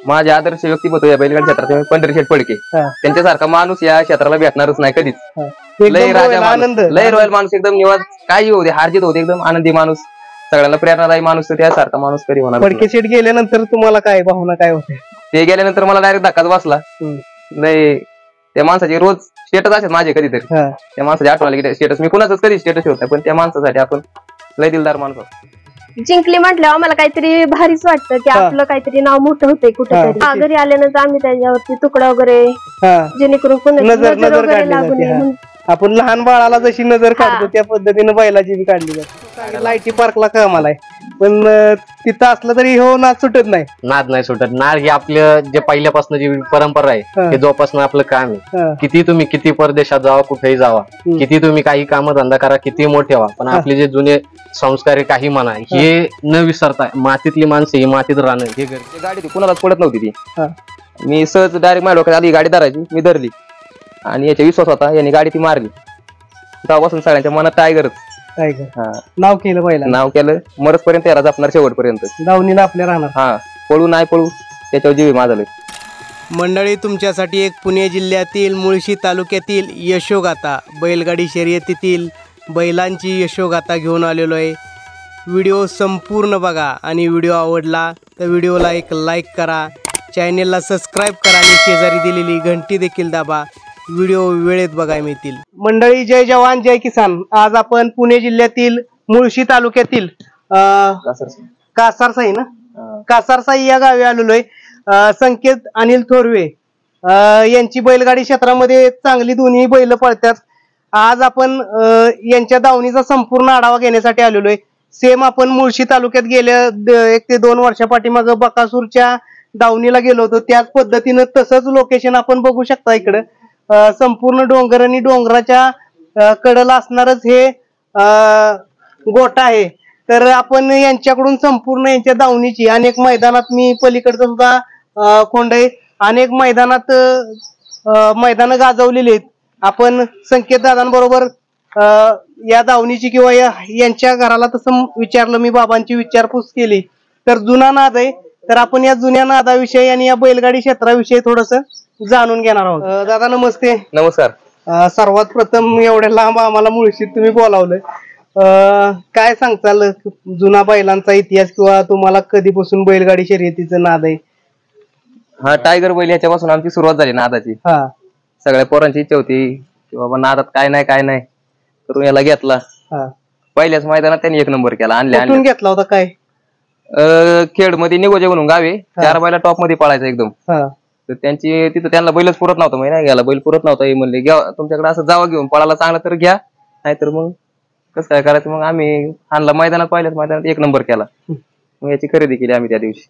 माझे आदर्श व्यक्तिमत्व या बैलगाडी क्षेत्रात पंढरी शेठ फडके त्यांच्यासारखा माणूस या क्षेत्राला भेटणारच नाही कधीच। लय राजा माणूस, लय रॉयल माणूस, एकदम निवांत, काही होते हारजीत होते, एकदम आनंदी माणूस, सगळ्यांना प्रेरणादायी माणूस, त्यासारखा माणूस कधी होणार। फडके शेठ गेल्यानंतर तुम्हाला काय भावना काय होते? ते गेल्यानंतर मला डायरेक्ट धक्काच बसला। नाही त्या माणसाचे रोज स्टेटस असतात माझे, कधीतरी त्या माणसाची आठवण आली की स्टेटस, मी कुणाच कधी स्टेटस ठेवत नाही, पण त्या माणसासाठी आपण लय दिलदार माणूस। जिंकली म्हटल्यावर आम्हाला काहीतरी भारीच वाटतं की आपलं काहीतरी नाव मोठं होतंय कुठेतरी। घरी आल्यानंतर आम्ही त्याच्यावरती तुकडा वगैरे जेणेकरून कोणाची नजर वगैरे लागू नये। आपण लहान बाळाला जशी नजर काढतो त्या पद्धतीने बैलाची बी काढली जाते। लाईटी पार्कला कामाला आहे, पण तिथं असलं तरी हो नाद सुटत नाही। नाद नाही सुटत। नाद ही आपलं जे पहिल्यापासून जी परंपरा आहे ते जोपासणं आपलं काम आहे। किती तुम्ही किती परदेशात जावा, कुठेही जावा, किती तुम्ही काही काम धंदा करा, किती मोठे व्हा, पण आपले जे जुने संस्कार काही म्हणा हे न विसरता मातीतली माणसं ही मातीत राहणं हे गरजेचं। गाडी कुणालाच पडत नव्हती ती, मी सहज डायरेक्ट माझ्या डोक्यात आली गाडी धरायची, मी धरली आणि याचा विश्वास होता, यांनी गाडी ती मारली। तेव्हापासून सगळ्यांच्या मनात टायगरच नाव केलं पहिला, नाव केलं, मरतपर्यंत याला जपणार शेवटपर्यंत, दावणीला आपल्या राहणार। पळू नाही पळू त्याच्यावर जीव माझा लय। मंडळी, तुमच्यासाठी एक पुणे जिल्ह्यातील मुळशी तालुक्यातील यशोगाथा बैलगाडी शर्यतीतील बैलांची यशोगाथा घेऊन आलेलो आहे। व्हिडिओ संपूर्ण बघा आणि व्हिडिओ आवडला तर व्हिडिओला एक लाईक करा, चॅनेलला सबस्क्राईब करा आणि शेजारी दिलेली घंटी देखील दाबा, व्हिडिओ वेळेत बघायला मिळतील। मंडळी, जय जवान जय किसान। आज आपण पुणे जिल्ह्यातील मुळशी तालुक्यातील कासारसाई कासारसाई या गावी आलेलो आहे। संकेत अनिल थोरवे यांची बैलगाडी क्षेत्रामध्ये चांगली दोन्ही बैल पळतात। आज आपण यांच्या दावणीचा संपूर्ण आढावा घेण्यासाठी आलेलो आहे। सेम आपण मुळशी तालुक्यात गेल्या 1 ते 2 वर्षापाठीमागे बकासूरच्या दावणीला गेलो होतो, त्याच पद्धतीनं तसंच लोकेशन आपण बघू शकता। इकडं संपूर्ण डोंगर आणि डोंगराच्या कडेला असणारच हे गोठा आहे। तर आपण यांच्याकडून संपूर्ण यांच्या दावणीची अनेक मैदानात, मी पलीकडचं सुद्धा खोंड आहे, अनेक मैदानं गाजवलेली आहेत। आपण संकेत दादांबरोबर या दावणीची किंवा यांच्या घराला तसं विचारलं, मी बाबांची विचारपूस केली तर जुना नाद आहे, तर आपण या जुन्या नादाविषयी आणि या बैलगाडी क्षेत्राविषयी थोडस जाणून घेणार आहोत। दादा नमस्ते। नमस्कार। सर्वात प्रथम एवढ्या लांब आम्हाला मुळशीत तुम्ही बोलावलंय, काय सांगताल जुना बैलांचा इतिहास किंवा तुम्हाला कधीपासून बैलगाडी शर्यतीचं नाद आहे? टायगर बैल ह्याच्यापासून आमची सुरुवात झाली नादाची। सगळ्या पोरांची इच्छा होती की बाबा नादात काय नाही करून याला घेतला। पहिल्याच मैदानात त्यांनी 1 नंबर केला। आणल्या घेतला होता काय? खेड मध्ये निगोजे म्हणून गावे 4 बैला टॉप मध्ये पळायचा एकदम। तर त्यांची तिथं त्यांना बैलच पुरत नव्हता, म्हणजे नाही गेला बैल पुरत नव्हता, हे म्हणले घ्या तुमच्याकडे असं जावा घेऊन पळायला चांगला तर घ्या, नाहीतर मग कसं काय करायचं। मग आम्ही आणला मैदानात, पहिल्याच मैदानात 1 नंबर केला, मग याची खरेदी केली आम्ही त्या दिवशी।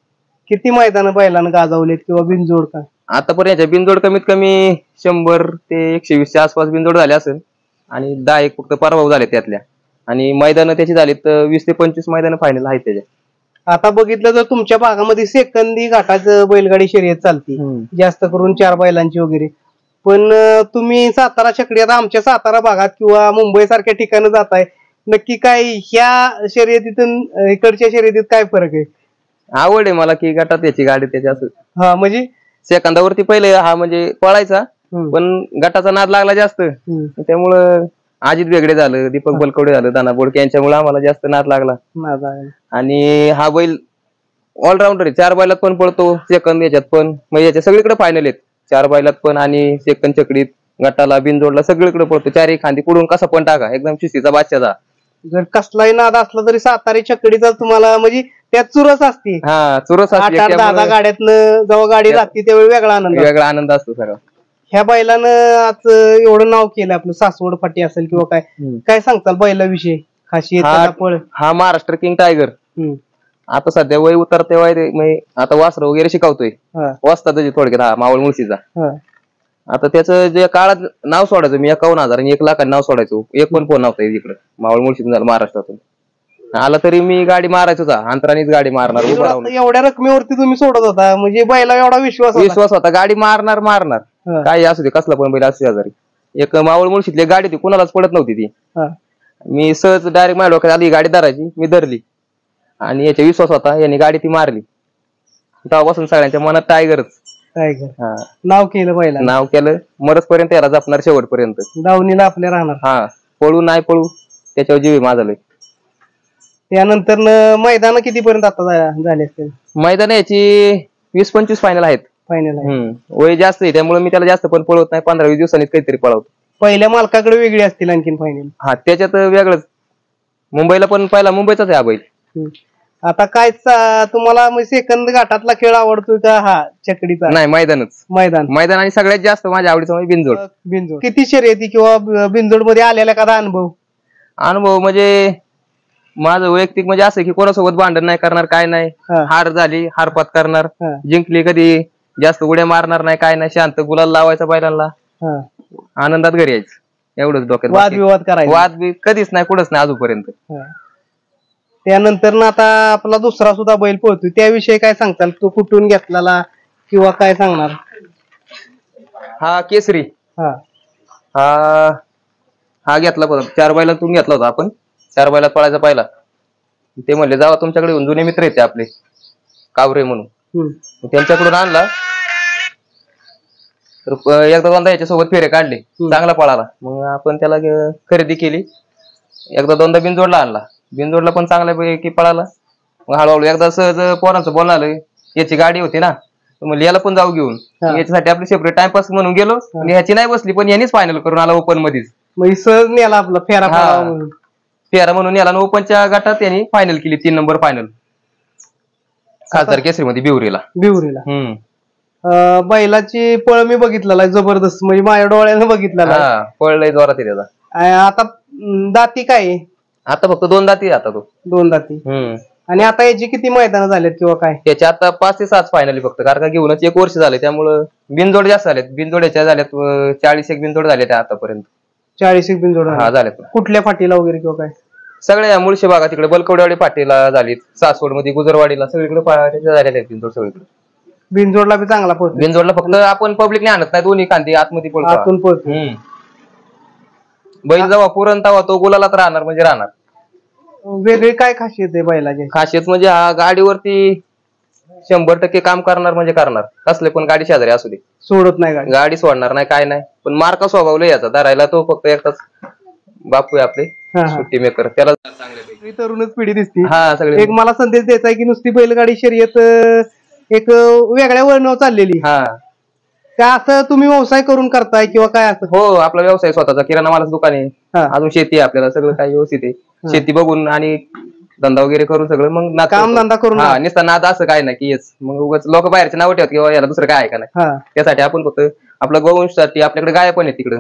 किती मैदान बैलानं गाजवलेत किंवा बिनजोड का? आतापर्यंत याच्या बिनजोड कमीत कमी 100 ते 120च्या आसपास बिनजोड झाले असेल, आणि 10 फक्त पराभव झाले त्यातल्या, आणि मैदान त्याची झाली तर 20 ते 25 मैदान फायनल आहेत त्याच्या। आता बघितलं तर तुमच्या भागामध्ये सेकंदी घाटाचं बैलगाडी शर्यत चालती, जास्त करून 4 बैलांची वगैरे, पण तुम्ही सातारा छकडी, आता आमच्या सातारा भागात किंवा मुंबई सारख्या ठिकाणी जाताय, नक्की काय ह्या शर्यतीतून इकडच्या शर्यतीत काय फरक आहे? आवड आहे मला की गटात याची गाडी त्याच्या असं। म्हणजे सेकंदावरती पहिले म्हणजे पळायचा, पण गटाचा नाद लागला जास्त, त्यामुळं अजित वेगळे झालं, दीपक बलकवडे झालं, दाना बोडके यांच्यामुळे आम्हाला जास्त नाद लागला। आणि हा बैल ऑलराऊंडर आहे, 4 बैलात पण पळतो, सेकंद याच्यात पण, म्हणजे याच्या सगळीकडे फायनल आहेत, 4 बैलात पण आणि सेकंद चकडीत, गटाला, बिनजोडला सगळीकडे पळतो, 4 खांदी पुढून कसा पण टाका, एकदम शिस्तीचा बादशाचा। जर कसलाही नाद असला तरी सातारी छकडीचा तुम्हाला म्हणजे त्यात चुरस असते। चुरस असते, 8-10 गाड्यातनं जेव्हा गाडी लागते त्यावेळी वेगळा आनंद असतो सगळा। ह्या बैलानं आज एवढं नाव केलं आपलं, सासवड फाटी असेल किंवा काय सांगताल बैलाविषयी खासियत? हा महाराष्ट्र किंग टायगर आता सध्या वय उतरते, वय आता वासर वगैरे शिकवतोय, वाचता त्याची थोडक्यात, हा मावळ मुळशीचा। आता त्याचं जे काळात नाव सोडायचं, मी 51,000 आणि 1 लाखांनी नाव सोडायचो, एक पण फोन नव्हता इकडे मावळ मुळशीतून झालं, महाराष्ट्रातून आला तरी मी गाडी मारायचो, अंतरानेच गाडी मारणार। एवढ्या रकमेवरती तुम्ही सोडत होता, म्हणजे बैला एवढा विश्वास होता, गाडी मारणार काही असू दे, कसला पण बैल असू शेजारी। एक मावळ मुळशीतली गाडी होती, कुणालाच पडत नव्हती ती, मी सहज डायरेक्ट माझ्या डोक्यात आली गाडी धरायची, मी धरली आणि याचा विश्वास होता, यांनी गाडी ती मारली। तेव्हापासून सगळ्यांच्या मनात टायगरच. टायगर नाव केलं पहिला, नाव केलं. मरसपर्यंत याला जपणार, शेवटपर्यंत. दावणीला आपल्या राहणार. हा, पळू नाही पळू त्याच्यावर जीव माझा लय. त्यानंतर मैदान कितीपर्यंत आता झाले असतील? मैदान याची 20-25 फायनल आहेत. फायनल वय जास्त आहे त्यामुळे मी त्याला जास्त पण पळवत नाही. 15-20 दिवसांनी काहीतरी पळवतो. पहिल्या मालकाकडे वेगळी असतील आणखीन फायनल. हा, त्याच्यात वेगळंच. मुंबईला पण पहिला मुंबईचाच आहे हा बैल. आता काय तुम्हाला सेकंद घाटातला खेळ आवडतोय का हा चकडीचा? नाही, मैदानच. मैदान आणि सगळ्यात जास्त माझ्या आवडीचं म्हणजे बिनजोड. किती शर्यती किंवा बिनजोड मध्ये आलेला एखादा अनुभव म्हणजे माझं वैयक्तिक म्हणजे असं की कोणासोबत भांडण नाही करणार, काय नाही. हार झाली हारपात करणार, जिंकली कधी जास्त उड्या मारणार नाही, काय नाही. शांत गुलाल लावायचा बैलांना, आनंदात घरी यायचं, एवढंच डोक्यात. वादविवाद करायचा? वाद कधीच नाही, कुठंच नाही अजूनपर्यंत. त्यानंतर ना आता आपला दुसरा सुद्धा बैल पळतोय, त्याविषयी काय सांगताल? तो कुठून घेतलेला किंवा काय सांगणार? हा केसरी. हा घेतला होता 4 बैलातून घेतला होता आपण. 4 बैलात पळायचा पहिला. ते म्हणले जावा तुमच्याकडे येऊन, जुने मित्र येते आपले कावरे म्हणून, त्यांच्याकडून आणला. तर एकदा दोनदा याच्यासोबत फेरे काढले, चांगला पळाला. मग आपण त्याला खरेदी केली. एकदा दोनदा बिनजोडला आणला, बिनजोडला पण चांगल्यापैकी पळाला. मग हळूहळू एकदा सहज पोरांचं बोलणं आलं, याची गाडी होती ना, म्हणले याला पण जाऊ घेऊन. याच्यासाठी आपली सेपरेट टाइमपास म्हणून गेलो. ह्याची नाही बसली पण यांनीच फायनल करून आला ओपन मध्येच. सहज नेला आपला फेरा म्हणून याला. ओपनच्या गटात यांनी फायनल केली, 3 नंबर फायनल खासदार केसरी मध्ये बिवरीला. बैलाची पळ मी बघितलेला जबरदस्त, म्हणजे माझ्या डोळ्यानं बघितलेला. पळलंय जोरात त्याचा. आता दाती काय? आता फक्त 2 दाती. आता तो 2 दाती. आणि आता याची किती मैदान झालेत किंवा काय? त्याच्या आता 5 ते 7 फायनली फक्त, कारण का घेऊनच 1 वर्ष झाले. त्यामुळं बिनजोड जास्त झालेत. बिनजोड याच्या झाल्यात 40 बिनजोड झाले आतापर्यंत. 40 बिनजोड झालेत. कुठल्या फाटीला वगैरे किंवा काय? सगळ्या मुळशी भागात, तिकडे बलकवडेवाडी फाटीला झालीत, सासवड मध्ये गुजरवाडीला, सगळीकडे झालेले आहेत बिनजोड. सगळीकडे बिनजोडला बी चांगला पळतो. बिनजोडला फक्त आपण पब्लिकने आणत नाही, दोन्ही खांदी आतमध्ये पळतो. बैल जेव्हा पुरण तेव्हा तो गुलालात राहणार म्हणजे राहणार. वेगळी काय खासियत आहे बैलाची? खासियत म्हणजे हा गाडीवरती 100% काम करणार म्हणजे करणार. कसले पण गाडी शेजारी असू दे, सोडत नाही गाडी सोडणार नाही, काय नाही. पण मार्का स्वभावला याचा धरायला तो फक्त एकटाच बापू आहे आपले, सुट्टी मेकर. त्याला तरुणच पिढी दिसते. सगळे एक मला संदेश द्यायचा आहे की नुसती बैलगाडी शर्यत एक वेगळ्या वळणावर चाललेली, त्या असं तुम्ही व्यवसाय करून करताय किंवा काय असं? हो, आपला व्यवसाय स्वतःचा किराणा मालाचं दुकान आहे. अजून शेती आहे आपल्याला, सगळं काही व्यवस्थित आहे. शेती बघून आणि धंदा वगैरे करून सगळं मग काम धंदा करून नुसता नाद असं काय नाही की येस मग उगाच लोक बाहेरचे नाव ठेवतात किंवा याला दुसरं काय आहे का नाही. त्यासाठी आपण फक्त आपल्या गोवंशासाठी आपल्याकडे गाय पण आहे तिकडे,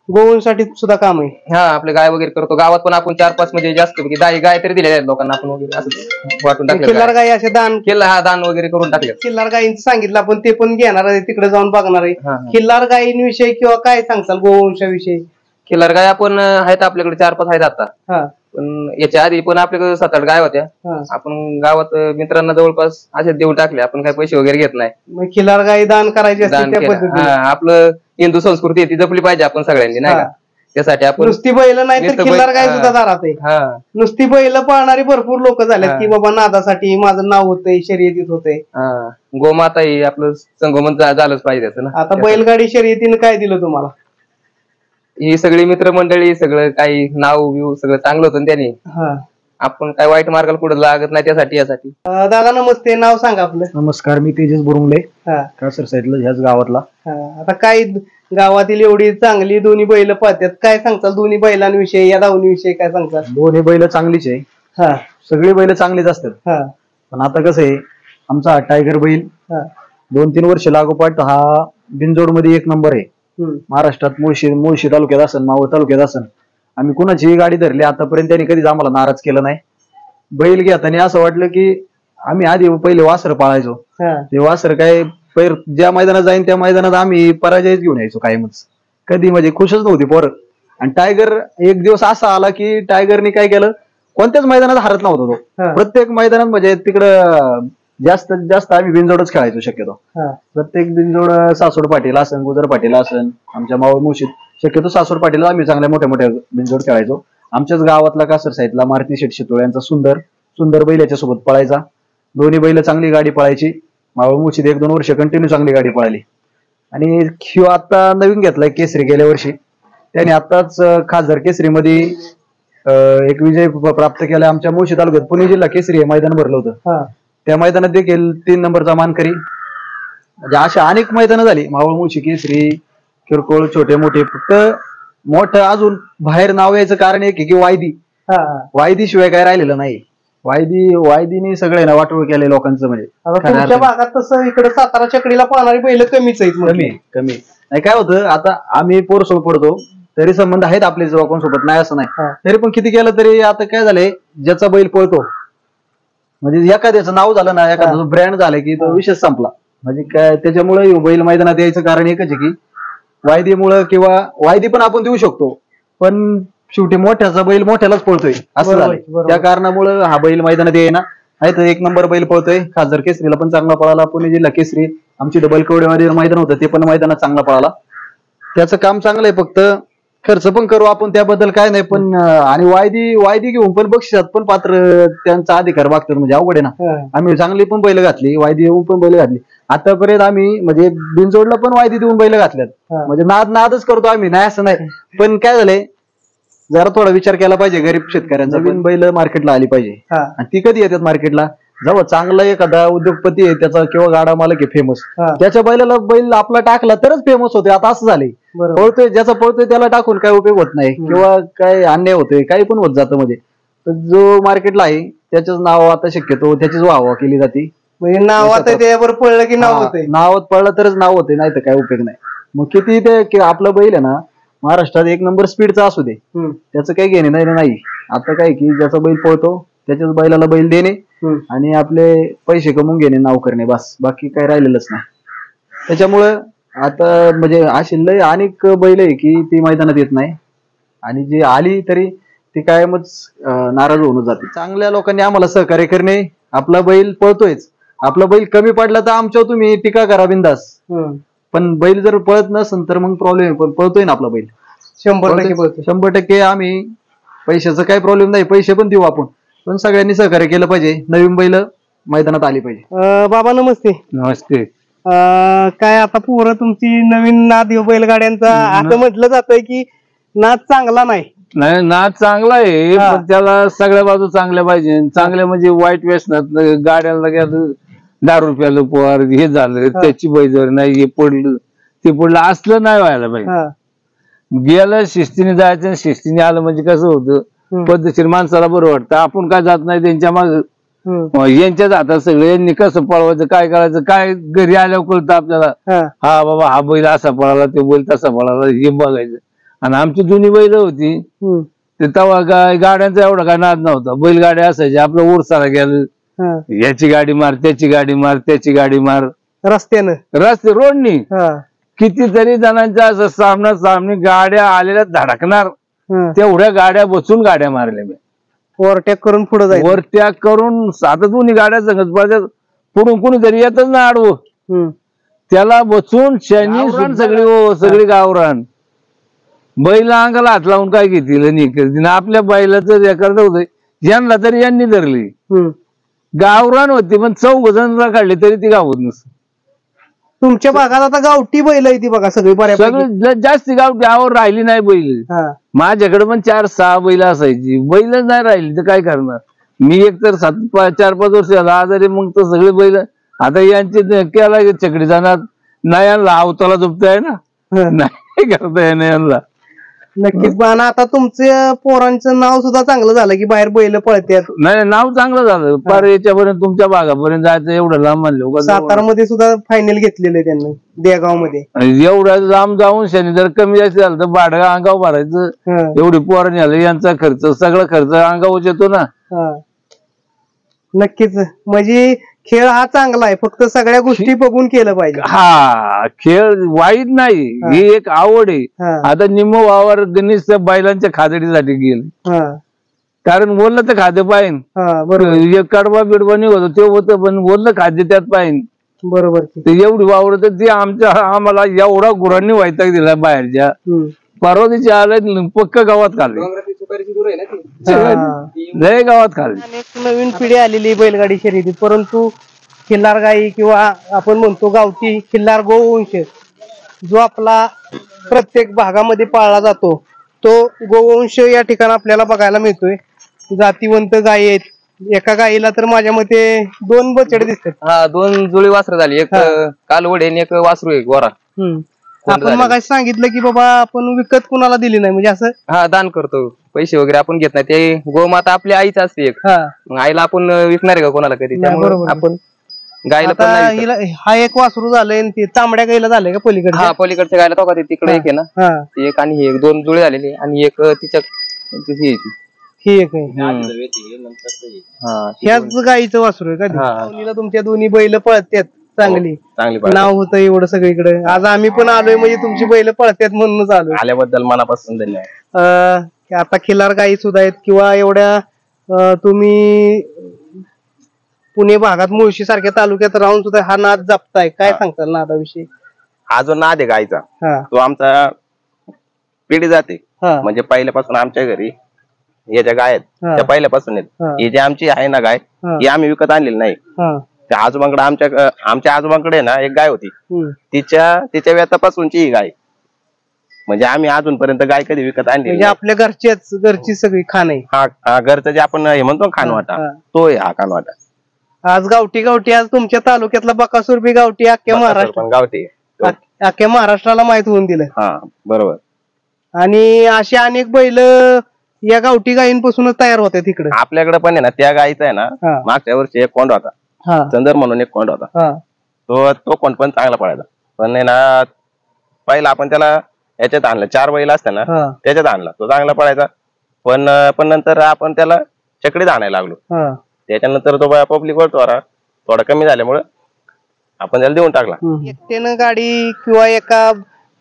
गोवंशासाठी सुद्धा काम आहे. आपले गाय वगैरे करतो. गावात पण आपण 4-5 म्हणजे जास्त गाय तरी दिलेल्या आहेत लोकांना आपण वगैरे असं वाटून टाकलं. किल्लार गाय असे दान केलं, दान वगैरे करून टाकले. किल्लार गायींचं सांगितलं आपण, ते पण घेणार आहे, तिकडे जाऊन बघणार आहे. किल्लार गायींविषयी किंवा काय सांगताल गोवंशाविषयी? किल्लार गाय आपण आहेत आपल्याकडे 4-5 आहेत आता. पण याच्या आधी पण आपल्याकडे 7-8 गाय होत्या. आपण गावात मित्रांना जवळपास असे देऊन टाकले. आपण काही पैसे वगैरे घेत नाही. खिल्लार गाय दान करायची आपलं हिंदू संस्कृती ती जपली पाहिजे आपण सगळ्यांनी, नाही का? त्यासाठी आपण नुसती बैल नाही तर खिल्लार गाय सुद्धा दारात आहे. नुसती बैल पाळणारी भरपूर लोक झालेत की बाबा नादासाठी माझं नाव होतंय, शर्यतीत होतंय. गोमाता ही आपलं संगोपन झालंच पाहिजे ना. आता बैलगाडी शर्यतीनं काय दिलं तुम्हाला? ही सगळी मित्रमंडळी, सगळं काही नाव व्यू सगळं चांगलं होतं त्यांनी. आपण काय वाईट मार्गाला पुढे लागत नाही त्यासाठी. यासाठी दादा नमस्ते, नाव सांगा आपलं. नमस्कार, मी तेजस बुरुंगले, कासर साईडला ह्याच गावातला. आता काय गावातील एवढी चांगली दोन्ही बैल पळतात, काय सांगताल दोन्ही बैलांविषयी, या धावणीविषयी काय सांगताल? दोन्ही बैल चांगलीच आहे, सगळी बैल चांगलीच असतात. पण आता कसं आहे, आमचा हा टायगर बैल 2-3 वर्ष लागोपाठ हा बिनजोड मध्ये 1 नंबर आहे महाराष्ट्रात. मुळशी तालुक्यात असन, मावळ तालुक्यात असन, आम्ही कुणाची गाडी धरली आतापर्यंत त्यांनी कधीच आम्हाला नाराज केलं नाही. बैल घेताना असं वाटलं की आम्ही आधी पहिले वासर पाळायचो, ते वासर काय ज्या मैदानात जाईन त्या मैदानात आम्ही पराजयच घेऊन यायचो कायमच, कधी म्हणजे खुशच नव्हती पोरं. आणि टायगर एक दिवस असा आला की टायगरने काय केलं, कोणत्याच मैदानात हरत नव्हता तो. प्रत्येक मैदानात म्हणजे तिकडं जास्तीत जास्त आम्ही बिनजोडच खेळायचो शक्यतो. प्रत्येक बिनजोड सासवड पाटील असन, गुजर पाटील असन, आमच्या मावळ मुळशीत शक्यतो सासवड पाटील आम्ही चांगल्या मोठ्या बिनजोड खेळायचो. आमच्याच गावातला कासर साईडला मारुती शेठ शितोळे यांचा सुंदर बैल याच्या सोबत पळायचा. दोन्ही बैल चांगली गाडी पळायची. मावळ मुळशीत 1-2 वर्ष कंटिन्यू चांगली गाडी पळाली. आणि ह्यो आता नवीन घेतलाय केसरी गेल्या वर्षी, त्याने आताच खासदार केसरी मध्ये एक विजय प्राप्त केला. आमच्या मुळशी तालुक्यात पुणे जिल्हा केसरी हे मैदान भरलं होतं, त्या मैदानात देखील 3 नंबरचा मानकरी. म्हणजे अशा अनेक मैदानं झाली, मावळ मुळशी केसरी, किरकोळ छोटे मोठे. फक्त मोठं अजून बाहेर नाव यायचं कारण एक की वायदी शिवाय काय राहिलेलं नाही. वायदीने सगळे ना वाटोळ केले लोकांचं. म्हणजे तुमच्या भागात तसं इकडे सातारा चकडीला पळणारी बैल कमीच आहेत. कमी नाही. काय होतं, आता आम्ही पोरसोबत पडतो तरी संबंध आहेत आपले लोकांसोबत, नाही असं नाही. तरी पण किती केलं तरी आता काय झालंय, ज्याचा बैल पळतो म्हणजे एखाद्याचं नाव झालं ना, एखाद्याचं ब्रँड झालं की तो विषय संपला. म्हणजे काय, त्याच्यामुळे बैल मैदानात यायचं कारण एकच आहे की वायदीमुळं, किंवा वायदी पण आपण देऊ शकतो पण शेवटी मोठ्याचा बैल मोठ्यालाच पळतोय असं झालं. त्या कारणामुळे हा बैल मैदानात येईना. आहे तर 1 नंबर बैल पळतोय. खासदार केसरीला पण चांगला पळाला, पुणे जिल्हा केसरी आमची बलकवड्यामध्ये मैदान होतं ते पण मैदानात चांगला पळाला. त्याचं काम चांगलं आहे, फक्त खर्च पण करू आपण त्याबद्दल काय नाही. पण आणि वायदी घेऊन पण बक्षिसात पण पात्र त्यांचा अधिकार मागतात, म्हणजे अवघड आहे ना. आम्ही चांगली पण बैल घातली, वायदी देऊन पण बैल घातली. आतापर्यंत आम्ही म्हणजे बिनजोडला पण वायदी देऊन बैल घातल्यात. म्हणजे नादच करतो आम्ही, नाही असं नाही. पण काय झालंय, जरा थोडा विचार केला पाहिजे गरीब शेतकऱ्यांचा. पण बैल मार्केटला आली पाहिजे. आणि ती कधी येतात मार्केटला, जेव्हा चांगला एखादा उद्योगपती आहे त्याचा किंवा गाडा मालक आहे फेमस, त्याच्या बैल आपला टाकला तरच फेमस होतोय. आता असं झालंय, पळतोय ज्याचा पळतोय त्याला टाकून काय उपयोग होत नाही, किंवा काय अन्याय होतोय, काही पण होत जातं. म्हणजे जो मार्केटला आहे त्याच्याच नाव आता शक्यतो त्याचीच वाहवा केली जाते. म्हणजे नावात त्यावर पडलं की नाव होतंय, नावात पडलं तरच नाव होते, नाही तर काय उपयोग नाही. मग किती ते आपलं बैल आहे ना, महाराष्ट्रात 1 नंबर स्पीडचा असू दे, त्याचं काही घेणे नाही. आता काय की ज्याचा बैल पळतो त्याच्याच बैलाला बैल देणे आणि आपले पैसे कमवून घेणे, नाव करणे, बस. बाकी काय राहिलेलंच नाही. त्याच्यामुळं आता म्हणजे अशी लय अनेक बैल आहे की ती मैदानात येत नाही, आणि जी आली तरी ती कायमच नाराज होऊन जाते. चांगल्या लोकांनी आम्हाला सहकार्य करणे. आपला बैल पळतोयच, आपला बैल कमी पडला तर आमच्यावर तुम्ही टीका करा बिंदास, पण बैल जर पळत नसेल तर मग प्रॉब्लेम. पण पळतोय ना आपला बैल 100%. आम्ही पैशाचा काही प्रॉब्लेम नाही, पैसे पण देऊ आपण, पण सगळ्यांनी सहकार्य केलं पाहिजे. नवीन बैल मैदानात आली पाहिजे. बाबा नमस्ते. नमस्ते. काय आता पोरं तुमची नवीन नाद बैलगाड्यांचा, असं म्हटलं जातंय की नाद चांगला नाही. नाद चांगला आहे, पण त्याला सगळ्या बाजू चांगल्या पाहिजे. चांगल्या म्हणजे वाईट व्यसनात गाड्याला गेलं, दारू प्यालं, पोहार हे झालं, त्याची बैजवर नाही, हे पडलं ते पडलं, असलं नाही व्हायला पाहिजे. गेलं शिस्तीने जायचं, शिस्तीने आलं म्हणजे कसं होतं, पद्धतशीर माणसाला बरं वाटतं. आपण काय जात नाही त्यांच्या माग, यांच्याच हातात सगळे. यांनी कसं पळवायचं, काय करायचं, काय घरी आल्यावर कळतं आपल्याला. हा बाबा हा बैल असा पळाला, ते बैल तसा पळाला, हे बघायचं. आणि आमची जुनी बैल होती ते तेव्हा गाड्यांचा एवढा काय नाद नव्हता. बैलगाड्या असायच्या, आपलं उरसाला गेलं, याची गाडी मार, त्याची गाडी मार, त्याची गाडी मार, रस्ते रोडनी कितीतरी जणांच्या असं सामने गाड्या आलेल्या धडकणार, तेवढ्या गाड्या बसून गाड्या मारल्या मी. ओव्हरटेक करून पुढे जायचं, ओव्हरटेक करून आता दोन्ही गाड्या संगत पडतात, पुढून कुणीतरी येतच ना आडवं, त्याला बसून शनी सगळी गावरान बैल अंगाला हात लावून काय घेतील. आपल्या बैलाचं रेकॉर्ड होतं, यांना तरी यांनी धरली. गावरान होती पण 4 जण काढले तरी ती गावत नसत. तुमच्या भागात आता गावठी बैल आहे ती बघा, सगळी जास्ती गावठी आवर राहिली नाही बैल. माझ्याकडे पण 4-6 बैल असायची, बैलच नाही राहिली तर काय करणार. मी एक तर 4-5 वर्ष झाला आजारी, मग तर सगळे बैल आता यांचे केला चकडी जाणार नाही, यांना अवताला झोपताय ना, नाही करता येणार यांना. नक्कीच. पण आता तुमच्या पोरांचं नाव सुद्धा चांगलं झालं की बाहेर बैल पळतात. नाही, नाव चांगलं झालं, पार याच्यापर्यंत तुमच्या भागापर्यंत जायचं एवढं लांब म्हणलं. सातारामध्ये सुद्धा फायनल घेतलेलं त्यांनी देगाव मध्ये. एवढं लांब जाऊन शनी जर कमी जास्त झालं तर भाडं अंगावर भरायचं, एवढी पोरांनी आलं, यांचा खर्च सगळा खर्च अंगावर येतो ना. नक्कीच. म्हणजे खेळ हा चांगला आहे, फक्त सगळ्या गोष्टी बघून केलं पाहिजे. हा, खेळ वाईट नाही, ही एक आवड आहे. आता निम्म वावर गणेश बैलांच्या खादडीसाठी गेले, कारण बोललं तर खाद्य पाहिजे. कडबा बिडबा निघतो ते होतं, पण बोललं खाद्य त्यात पाहिजे. बरोबर. एवढी वावर तर ती आम्हाला एवढा गुरांनी वैताग दिला बाहेरच्या. परवादीची आलं पक्क गावात खाल्ले, लय गावात खाल्ले. अनेक नवीन पिढी आलेली बैलगाडी शर्यतीत, परंतु खिल्लार गाई किंवा आपण म्हणतो गावठी खिल्लार गोवंश जो आपला प्रत्येक भागामध्ये पाळला जातो तो गोवंश या ठिकाणी आपल्याला बघायला मिळतोय. जातीवंत गायी आहेत. एका गायीला तर माझ्या मते 2 बछडे दिसतात. हा 2 जुळी वासरं झाली, एक कालवड आहे आणि एक वासरू आहे गोरा. आपण मग सांगितलं की बाबा आपण विकत कुणाला दिली नाही म्हणजे असं. हा दान करतो, पैसे वगैरे आपण घेत नाही. ते गोमाता आपल्या आईच असते एक, मग आईला आपण विकणार आहे का कोणाला कधी, त्यामुळे आपण गायला पण नाही विकत. हा एक वासरू झालंय आणि ते तांबड्या गायला झालंय का पलीकडे? हा पलीकडच्या गायला तो तिकडे एक आहे ना, एक आणि एक 2 जुळे झालेले आणि एक तिच्या ही एक ह्याच गाईचं वासरू आहे का? तुमच्या दोन्ही बैल पळतात चांगली नाव होतं एवढं सगळीकडे. आज आम्ही पण आलोय म्हणजे तुमची बैल पळतात म्हणूनच आलोय. आल्याबद्दल मनापासून धन्यवाद. आता खिल्लार गाई सुद्धा आहेत किंवा एवढ्या तुम्ही पुणे भागात मुळशी सारख्या तालुक्यात राहून सुद्धा हा नाद जपताय, काय सांगताल नादाविषयी? हा जो नाद आहे गायचा तो आमचा पिढी जाते, म्हणजे पहिल्यापासून आमच्या घरी हे ज्या गाय आहेत त्या पहिल्यापासून आहेत. ही जी आमची आहे ना गाय ही आम्ही विकत आणलेली नाही. त्या आजोबांकडे आमच्या आजोबांकडे ना एक गाय होती, तिच्या व्यतापासूनची ही गाय. म्हणजे आम्ही अजूनपर्यंत गाय कधी विकत आणली म्हणजे आपल्या घरची सगळी खाण आहे. हा घरचं जे आपण हे म्हणतो खानवाटा तो आहे हा खानवाटा. आज गावठी आज तुमच्या तालुक्यातला बकासूर बी गावठी अख्ख्या महाराष्ट्राला माहित होऊन दिलं. हा बरोबर. आणि अशी अनेक बैल या गावठी गायींपासूनच तयार होते तिकडे. आपल्याकडे पण आहे ना त्या गायीचा आहे ना मागच्या वर्षी एक कोंड होता, चंदर म्हणून एक कोंड होता. तो कोंड पण चांगला पडायचा. पण आहे ना पहिला आपण त्याला याच्यात आणलं, 4 बैल असते ना त्याच्यात आणला, तो चांगला पडायचा. पण नंतर आपण त्याला चकडीत आणायला लागलो. त्याच्यानंतर तो पब्लिक वर थोडा कमी झाल्यामुळे आपण त्याला देऊन टाकला. एकट्यानं गाडी किंवा एका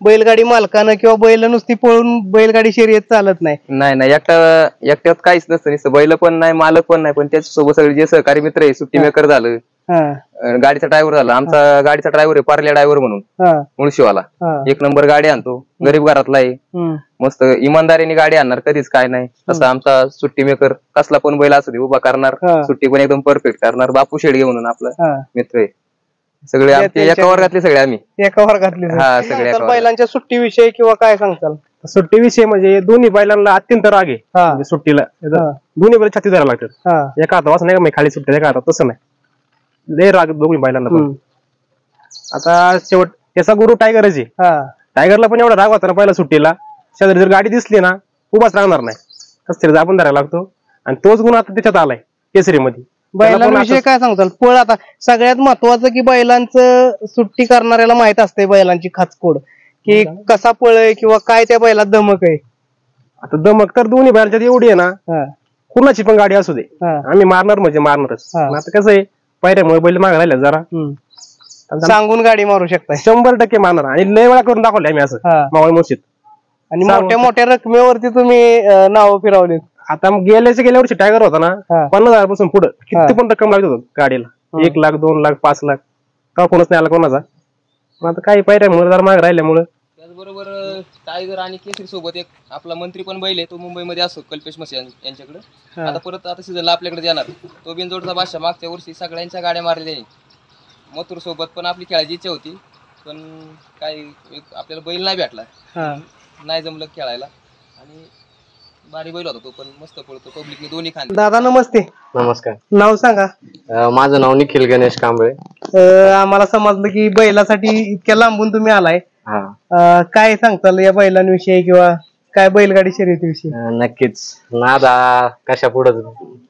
बैलगाडी मालकानं किंवा बैल नुसती पळून बैलगाडी शर्यत चालत नाही. नाही एकट्यात काहीच नसतं, बैल पण नाही मालक पण नाही, पण त्याच्यासोबत सगळे जे सहकारी मित्र आहे, सुट्टी मेकर झालं, गाडीचा ड्रायव्हर झाला. आमचा गाडीचा ड्रायव्हर आहे पार्ल्या ड्रायव्हर म्हणून मुळशीवाला, 1 नंबर गाडी आणतो, गरीब घरातला आहे, मस्त इमानदारीने गाडी आणणार, कधीच काय नाही. तसं आमचा सुट्टी मेकर कसला पण बैल असू दे उभा करणार, सुट्टी पण एकदम परफेक्ट करणार. बापू शेडगे म्हणून आपला मित्र आहे. सगळे आमचे एका वर्गातले, सगळे आम्ही एका वर्गातले. हा सगळे. बैलांच्या सुट्टीविषयी किंवा काय सांगताल? सुट्टीविषयी म्हणजे दोन्ही बैलांना अत्यंत राग आहे. म्हणजे सुट्टीला दोन्ही बैल छाती धरायला लागतात. एका हातात नाही का मी खाली सुट्टी, एका हातात तसं नाही, लय राग दोन्ही बैलांना पण. आता शेवट त्याचा गुरु टायगरच आहे. टायगरला पण एवढा राग होता ना पहिला सुट्टीला, शेजारी जर गाडी दिसली ना उभाच राहणार नाही, कस तरी आपण धरायला लागतो. आणि तोच गुण आता त्याच्यात आलाय केसरीमध्ये. बैलांविषयी काय सांगताल? पळ आता सगळ्यात महत्वाचं की बैलांचं सुट्टी करणाऱ्याला माहित असते बैलांची खाचकोड, की कसा पळ आहे किंवा काय त्या बैलात धमक आहे. आता धमक तर दोन्ही बैलांच्यात एवढी आहे ना, कुणाची पण गाडी असू दे आम्ही मारणार म्हणजे मारणारच. आता कसं आहे पायऱ्यामुळे बैल मागे राहिले जरा, सांगून गाडी मारू शकता, 100% मारणार. आणि लय वेळा करून दाखवले आम्ही असं मावळ मोशीत. आणि मोठ्या मोठ्या रकमेवरती तुम्ही नावं फिरवली. आता गेल्या वर्षी टायगर होता ना 50,000 पासून पुढे किती पण रक्कम लागत होत गाडीला, 1 लाख 2 लाख 5 लाख, का कोणच नाही आला कोणाचा. आता काही पायऱ्यामुळे जरा मागे राहिल्यामुळे. त्याचबरोबर टायगर आणि केसरी सोबत एक आपला मंत्री पण बैल आहे, तो मुंबईमध्ये असतो, कल्पेश मसे यांच्याकडे. आता परत आता सीझनला आपल्याकडे येणार तो बिनजोडचा बादशाह. मागच्या वर्षी सगळ्यांच्या गाड्या मारल्या त्यांनी. मथुर सोबत पण आपली खेळायची इच्छा होती, पण काही आपल्याला बैल नाही भेटला, नाही जमलं खेळायला. आणि भारी बैल होता तो, पण मस्त पळतो, पब्लिकने दोन्ही खांदे. दादा नमस्ते. नमस्कार. नाव सांगा. माझं नाव निखिल गणेश कांबळे. आम्हाला समजलं की बैलासाठी इतक्या लांबून तुम्ही आलाय, काय सांगताल या बैलांविषयी किंवा काय बैलगाडी शर्यतीविषयी? नक्कीच. नादा कशा पुढे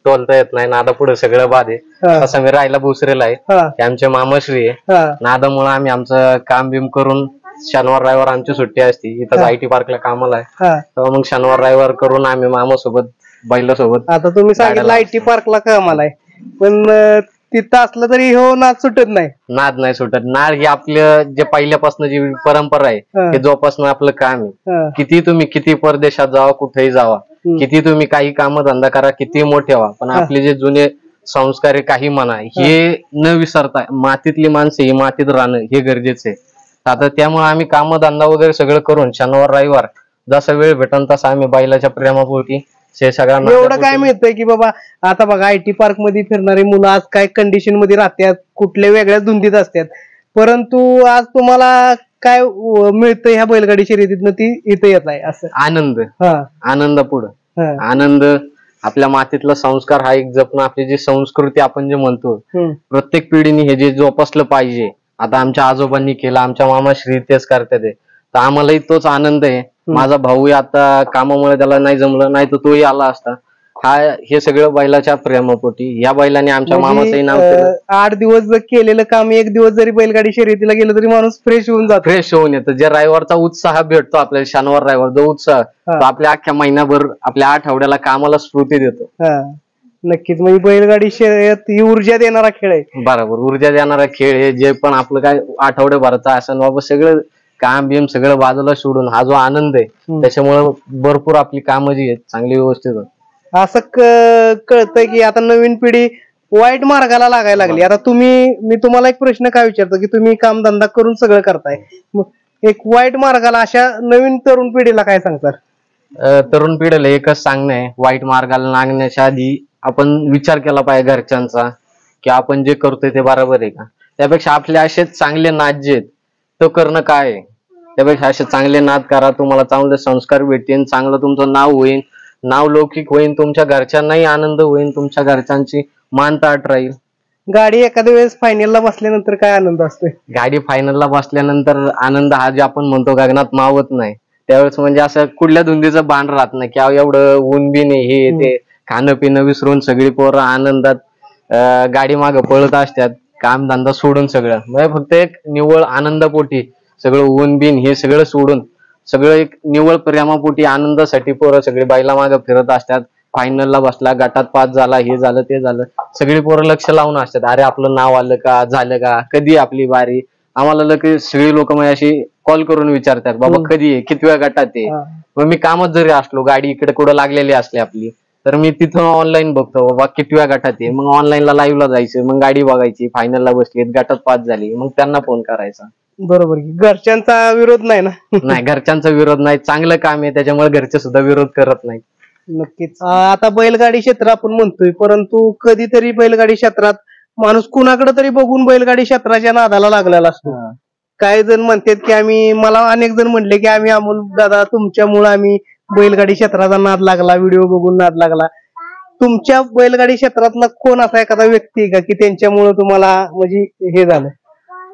तोलता येत नाही, नादा पुढे सगळं बाद आहे. असं मी राहायला भोसरेला आहे, आमचे मामाश्री आहे. नादामुळे आम्ही आमचं काम बिम करून शनिवार रविवार आमची सुट्टी असते, इथं IT पार्कला कामाला आहे, तेव्हा मग शनिवार रविवार करून आम्ही मामासोबत बैलासोबत. आता तुम्ही सांगितलं IT पार्कला कामाला आहे, पण तिथं असलं तरी हो नाद सुटत नाही. नाद नाही सुटत. नाद ही आपलं जे पहिल्यापासून जी परंपरा आहे ते जोपासणं आपलं काम आहे. किती तुम्ही किती परदेशात जावा, कुठेही जावा, किती तुम्ही काही काम धंदा करा, किती मोठे व्हा, पण आपले जे जुने संस्कार काही म्हणा हे न विसरता मातीतली माणसं ही मातीत राहणं हे गरजेचं आहे. आता त्यामुळे आम्ही काम धंदा वगैरे सगळं करून शनिवार रविवार जसा वेळ भेटन तसा आम्ही बैलाच्या प्रेमापोटी हे सगळ्या एवढं काय मिळतंय की बाबा आता बघा आयटी पार्क मध्ये फिरणारी मुलं आज काय कंडिशन मध्ये राहतात, कुठल्या वेगळ्या धुंदीत असतात, परंतु आज तुम्हाला काय मिळतंय ह्या बैलगाडी शर्यतीतनं ती इथं येत आहे असं आनंद. आनंद पुढं आनंद, आपल्या मातीतला संस्कार हा एक जपणं, आपली जी संस्कृती आपण जे म्हणतो प्रत्येक पिढीने हे जे जोपासलं पाहिजे. आता आमच्या आजोबांनी केलं, आमच्या मामाश्री तेच करतात, तर आम्हालाही तोच आनंद आहे. माझा भाऊ आता कामामुळे त्याला नाही जमलं, नाही तर तोही आला असता. हे सगळं बैलाच्या प्रेमापोटी या बैलाने आमच्या मामाचंही नाव केलं. 8 दिवस जर केलेलं काम 1 दिवस जरी बैलगाडी शर्यतीला गेलं तरी माणूस फ्रेश होऊन जातो, फ्रेश होऊन येतं. जे रविवारचा उत्साह भेटतो आपल्याला, शनिवार रविवार जो उत्साह तो आपल्या अख्ख्या महिनाभर आपल्या आठवड्याला कामाला स्फूर्ती देतो. नक्कीच. म्हणजे बैलगाडी शर्यत ही ऊर्जा देणारा खेळ आहे. बरोबर, ऊर्जा देणारा खेळ आहे. जे पण आपलं काय आठवड्याभराचा असं बाबा सगळं काम बिम सगळं बाजूला सोडून हा जो आनंद आहे त्याच्यामुळे भरपूर आपली कामं जी आहेत चांगली व्यवस्थित होत. असं कळतंय की आता नवीन पिढी वाईट मार्गाला लागायला लागली. आता मी तुम्हाला एक प्रश्न काय विचारतो की तुम्ही कामधंदा करून सगळं करताय, एक वाईट मार्गाला अशा नवीन तरुण पिढीला काय सांगतात? तरुण पिढीला एकच सांगणं आहे, वाईट मार्गाला लागण्याच्या आधी आपण विचार केला पाहिजे घरच्यांचा की आपण जे करतोय ते बरोबर आहे का. त्यापेक्षा आपले असे चांगले नाद जे आहेत तो करणं काय आहे, त्यापेक्षा असे चांगले नाद करा, तुम्हाला चांगले संस्कार भेटतील, चांगलं तुमचं नाव होईल, नाव लौकिक होईल, तुमच्या घरच्यांनाही आनंद होईल, तुमच्या घरच्यांची मान ताट राहील. गाडी एखाद्या वेळेस फायनलला बसल्यानंतर काय आनंद असतोय? गाडी फायनलला बसल्यानंतर आनंद हा जे आपण म्हणतो गगनात मावत नाही त्यावेळेस, म्हणजे असं कुठल्या धुंदीचं बाण राहत नाही की एवढं ऊन बिन हे ते, खाणं पिणं विसरून सगळी पोरं आनंदात गाडी मागं पळत असतात, काम धंदा सोडून सगळं, म्हणजे फक्त एक निव्वळ आनंदापोटी सगळं ऊन बिन हे सगळं सोडून सगळं एक निव्वळ प्रेमापोटी आनंदासाठी पोरं सगळी बैला मागं फिरत असतात. फायनलला बसला, गटात पास झाला, हे झालं ते झालं, सगळी पोरं लक्ष लावून असतात, अरे आपलं नाव आलं का, झालं का, कधी आपली बारी. आम्हाला सगळी लोक म्हणजे अशी कॉल करून विचारतात बाबा कधी आहे, किती वेळा गटात आहे. मग मी कामच जरी असलो, गाडी इकडे कुठं लागलेली असली आपली, तर मी तिथं ऑनलाईन बघतो बाबा किती वेळा गटात आहे, मग ऑनलाईनला लाईव्हला जायचं, मग गाडी बघायची, फायनलला बसली, गटात पास झाली, मग त्यांना फोन करायचा. बरोबर, घरच्यांचा विरोध नाही ना? नाही, घरच्यांचा विरोध नाही, चांगलं काम आहे त्याच्यामुळे घरचे सुद्धा विरोध करत नाही. नक्कीच. आता बैलगाडी क्षेत्र आपण म्हणतोय, परंतु कधीतरी बैलगाडी क्षेत्रात माणूस कुणाकडे तरी बघून बैलगाडी क्षेत्राच्या नादाला लागलेला असतो. काही जण म्हणतात की मला अनेक जण म्हणले की अमोल दादा तुमच्यामुळे आम्ही बैलगाडी क्षेत्राचा नाद लागला, व्हिडिओ बघून नाद लागला. तुमच्या बैलगाडी क्षेत्रातला कोण असा एखादा व्यक्ती आहे का की त्यांच्यामुळे तुम्हाला म्हणजे हे झालं?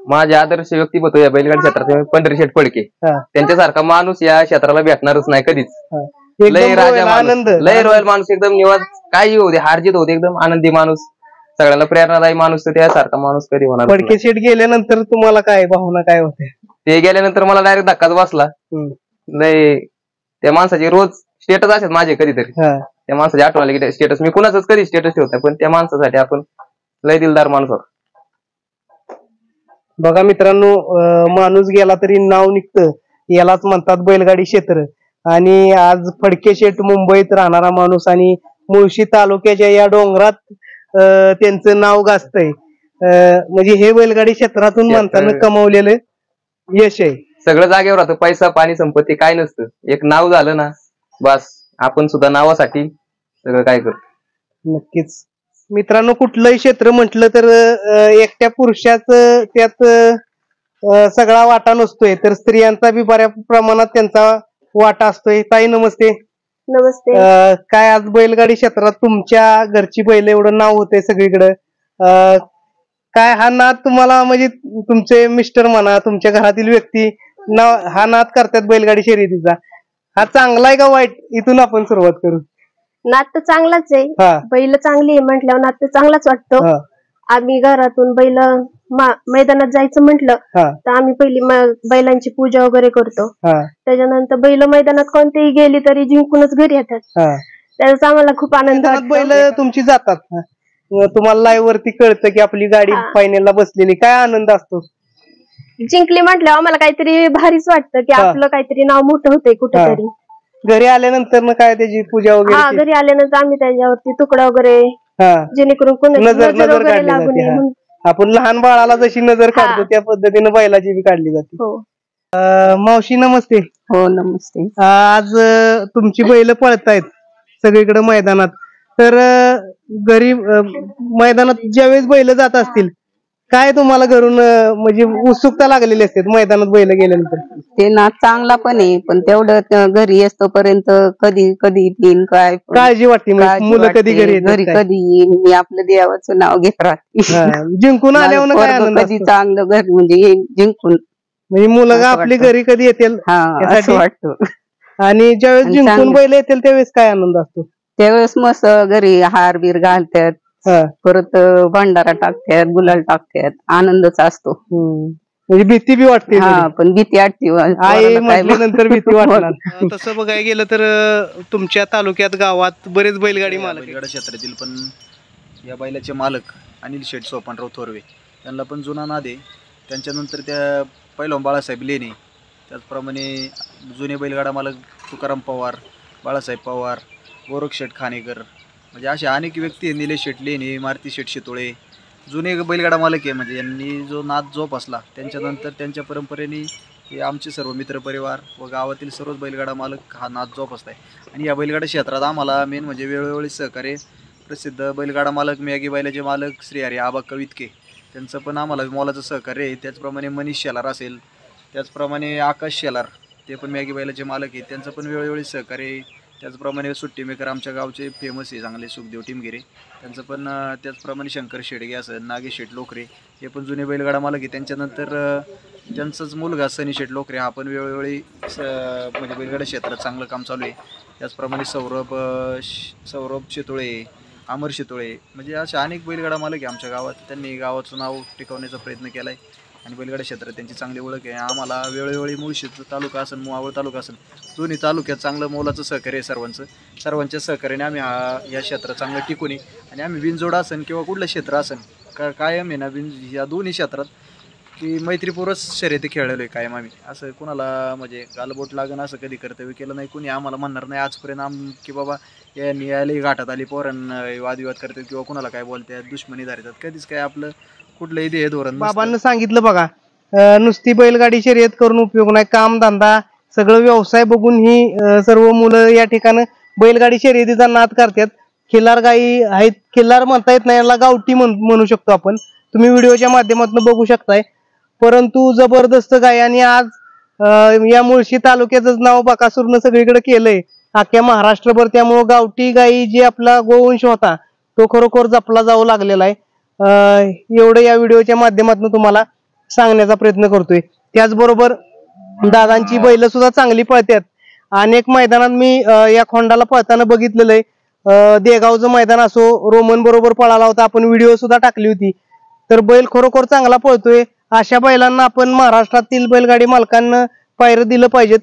माझे आदर्श व्यक्तिमत्व या बैलगाडी क्षेत्रात पंढरी शेठ फडके, त्यांच्यासारखा माणूस या क्षेत्राला भेटणारच नाही कधीच. लय राजा आनंद, लय रॉयल माणूस, एकदम निवास, काही होते हारजीत होते, एकदम आनंदी माणूस, सगळ्यांना प्रेरणादायी माणूस. तर त्यासारखा माणूस कधी होणार? फडके शेठ गेल्यानंतर तुम्हाला काय भावना काय होते? ते गेल्यानंतर मला डायरेक्ट धक्काच बसला. लय त्या माणसाचे रोज स्टेटस असतात माझे कधीतरी, त्या माणसाची आठवण आली की स्टेटस, मी कुणाच कधी स्टेटस ठेवत पण त्या माणसासाठी आपण लय दिलदार माणूस होता. बघा मित्रांनो, माणूस गेला तरी नाव निघतं, यालाच म्हणतात बैलगाडी क्षेत्र. आणि आज फडके शेठ मुंबईत राहणारा माणूस आणि मुळशी तालुक्याच्या या डोंगरात त्यांचं नाव गाजतंय, म्हणजे हे बैलगाडी क्षेत्रातून माणसानं कमावलेलं यश आहे. सगळं जागेवर राहतं, पैसा पाणी संपत्ती काय नसतं, एक नाव झालं ना बस. आपण सुद्धा नावासाठी सगळं काय करतो. नक्कीच. मित्रांनो, कुठलंही क्षेत्र म्हटलं तर एकट्या पुरुषाचं त्यात सगळा वाटा नसतोय, तर स्त्रियांचा बी बऱ्या प्रमाणात त्यांचा वाटा असतोय. ताई नमस्ते. नमस्ते. काय आज बैलगाडी क्षेत्रात तुमच्या घरची बैल एवढं नाव होतंय सगळीकडे, काय हा नाद तुम्हाला, म्हणजे तुमचे मिस्टर म्हणा, तुमच्या घरातील व्यक्ती हा नाद करतात बैलगाडी शर्यतीचा, हा चांगला आहे का वाईट? इथून आपण सुरुवात करू. नाद तर चांगलाच आहे, बैल चांगली आहे म्हटल्यावर नाद तर चांगलाच वाटतो. आम्ही घरातून बैल मैदानात जायचं म्हटलं तर आम्ही पहिली बैलांची पूजा वगैरे करतो, त्याच्यानंतर बैल मैदानात कोणतीही गेली तरी जिंकूनच घरी येतात, त्याचा आम्हाला खूप आनंद वाटतो. बैल तुमची जातात, तुम्हाला लाईव्ह वरती कळतं की आपली गाडी फायनलला बसलेली, काय आनंद असतो? जिंकली म्हटल्यावर आम्हाला काहीतरी भारीच वाटतं की आपलं काहीतरी नाव मोठं होतंय कुठेतरी. घरी आल्यानंतर काय त्याची पूजा वगैरे? घरी आल्यानंतर आम्ही त्याच्यावरती तुकडा वगैरे, जेणेकरून नजर वगैरे लागू नये. आपण लहान बाळाला जशी नजर काढतो त्या पद्धतीने बैलाची बी काढली जाते. मावशी नमस्ते. हो नमस्ते. आज तुमची बैल पळतायत, सगळीकडे मैदानात, तर घरी मैदानात ज्यावेळेस बैल जात असतील काय तुम्हाला घरून म्हणजे उत्सुकता लागलेली असते मैदानात बैल गेल्यानंतर? ते नाच चांगला पण आहे, पण तेवढं घरी असतोपर्यंत कधी कधी येईन काय काळजी वाटते, मुलं कधी घरी घरी कधी येईन, मी आपलं देवाचं नाव घेत राहते. जिंकून आल्यावर काय आनंद कधी चांगलं घर म्हणजे येईन जिंकून, म्हणजे मुलं आपली घरी कधी येतील असं वाटतं. आणि ज्यावेळेस जिंकून बैल येतील त्यावेळेस काय आनंद असतो? त्यावेळेस मस्त घरी हार बीर घालतात, परत भंडारा टाकतात, गुलाल टाकतात, आनंदच असतो. म्हणजे भीती बी वाटते, पण भीती वाटते आई म्हटल्यानंतर भीती वाटणार. तसं बघायला गेलं तर तुमच्या तालुक्यात गावात बरेच बैलगाडी मालक क्षेत्रातील, पण या बैलाचे मालक अनिल शेठ सोपानराव थोरवे त्यांना पण जुना नाद आहे. त्यांच्यानंतर त्या पहिला बाळासाहेब लेणे, त्याचप्रमाणे जुने बैलगाडा मालक तुकाराम पवार, बाळासाहेब पवार, गोरख शेठ खानेकर, म्हणजे असे अनेक व्यक्ती आहे. निलेश शेठ लेणे, मारुती शेठ शितोळे, जुने बैलगाडा मालक आहे. म्हणजे यांनी जो नाद जोपासला त्याच्यानंतर त्यांच्या परंपरेने हे आमचे सर्व मित्रपरिवार व गावातील सर्वच बैलगाडा मालक हा नाद जोपासलाय. आणि या बैलगाडा क्षेत्रात आम्हाला मेन म्हणजे वेळोवेळी सहकार्य प्रसिद्ध बैलगाडा मालक मॅगी बैलाचे मालक श्री हरी आबा कवितके, त्यांचं पण आम्हाला मोलाचं सहकार्य आहे. त्याचप्रमाणे मनीष शेलार असेल, त्याचप्रमाणे आकाश शेलार, ते पण मॅगी बैलाचे मालक आहेत, त्यांचं पण वेळोवेळी सहकार्य आहे. त्याचप्रमाणे सुट्टी मेकर आमच्या गावचे फेमस आहे चांगले सुखदेव टिमगिरे, त्यांचं पण त्याचप्रमाणे शंकर शेडगे असेल, नागेश शेठ लोकरे, हे पण जुने बैलगाडा मालक आहे. त्यांच्यानंतर त्यांचाच मुलगा सनी शेठ लोकरे हा पण वेळोवेळी म्हणजे बैलगाडा क्षेत्रात चांगलं काम चालू आहे. त्याचप्रमाणे सौरभ शितोळे, अमर शितोळे, म्हणजे अशा अनेक बैलगाडा मालक आहे आमच्या गावात. त्यांनी गावाचं नाव टिकवण्याचा प्रयत्न केला आहे आणि बैलगाडा क्षेत्रात त्यांची चांगली ओळख आहे. आम्हाला वेळोवेळी मुळशी तालुका असेल, मावळ तालुका असेल, दोन्ही तालुक्यात चांगलं मोलाचं सहकार्य आहे. सर्वांच्या सहकार्याने आम्ही या क्षेत्रात चांगलं टिकून आहे. आणि आम्ही बिनजोड असेल किंवा कुठलं क्षेत्र असेल कायम आहे ना, या दोन्ही क्षेत्रात की मैत्रीपूर्वक शर्यती खेळलेलो आहे कायम. आम्ही असं कुणाला म्हणजे गालबोट लागण असं कधी कर्तव्य केलं नाही. कोणी आम्हाला म्हणणार नाही आजपर्यंत की बाबा यांनी यायला घाटात आली पोरांना वादविवाद करतात किंवा कुणाला काय बोलतात, दुश्मनी धरतात, कधीच काय आपलं कुठलंही ध्येय धोरण. बाबांना सांगितलं बघा, नुसती बैलगाडी शर्यत करून उपयोग नाही, काम धंदा सगळं व्यवसाय बघून ही सर्व मुलं या ठिकाणी बैलगाडी शर्यतीचा नाद करतात. खिल्लार गाई आहेत, खिल्लार म्हणता येत नाही, याला गावठी म्हणू शकतो आपण, तुम्ही व्हिडिओच्या माध्यमातून बघू शकताय. परंतु जबरदस्त गाय, आणि आज या मुळशी तालुक्याचंच नाव बकासूरनं सगळीकडे केलंय अख्ख्या महाराष्ट्रभर. त्यामुळं गावठी गाई जे आपला गोवंश होता तो खरोखर जपला जाऊ लागलेला आहे. एवढं या व्हिडिओच्या माध्यमातून तुम्हाला सांगण्याचा प्रयत्न करतोय. त्याचबरोबर दादांची बैल सुद्धा चांगली पळतात. अनेक मैदानात मी या खोंडाला पळताना बघितलेलं आहे. देगावचं मैदान असो, रोमन बरोबर पळाला होता, आपण व्हिडिओ सुद्धा टाकली होती. तर बैल खरोखर चांगला पळतोय. अशा बैलांना आपण महाराष्ट्रातील बैलगाडी मालकांना पायरं दिलं पाहिजेत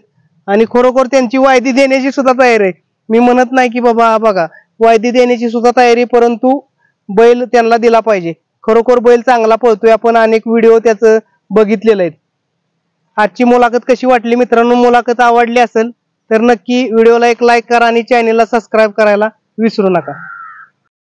आणि खरोखर त्यांची वायदी देण्याची सुद्धा तयारी आहे. मी म्हणत नाही की बाबा बघा वायदी देण्याची सुद्धा तयारी, परंतु बैल त्यांना दिला पाहिजे. खरोखर बैल चांगला पळतोय, आपण अनेक व्हिडिओ त्याचं बघितलेले आहेत. आजची मुलाखत कशी वाटली मित्रांनो? मुलाखत आवडली असेल तर नक्की व्हिडिओला एक लाईक करा आणि चॅनेलला सबस्क्राईब करायला विसरू नका.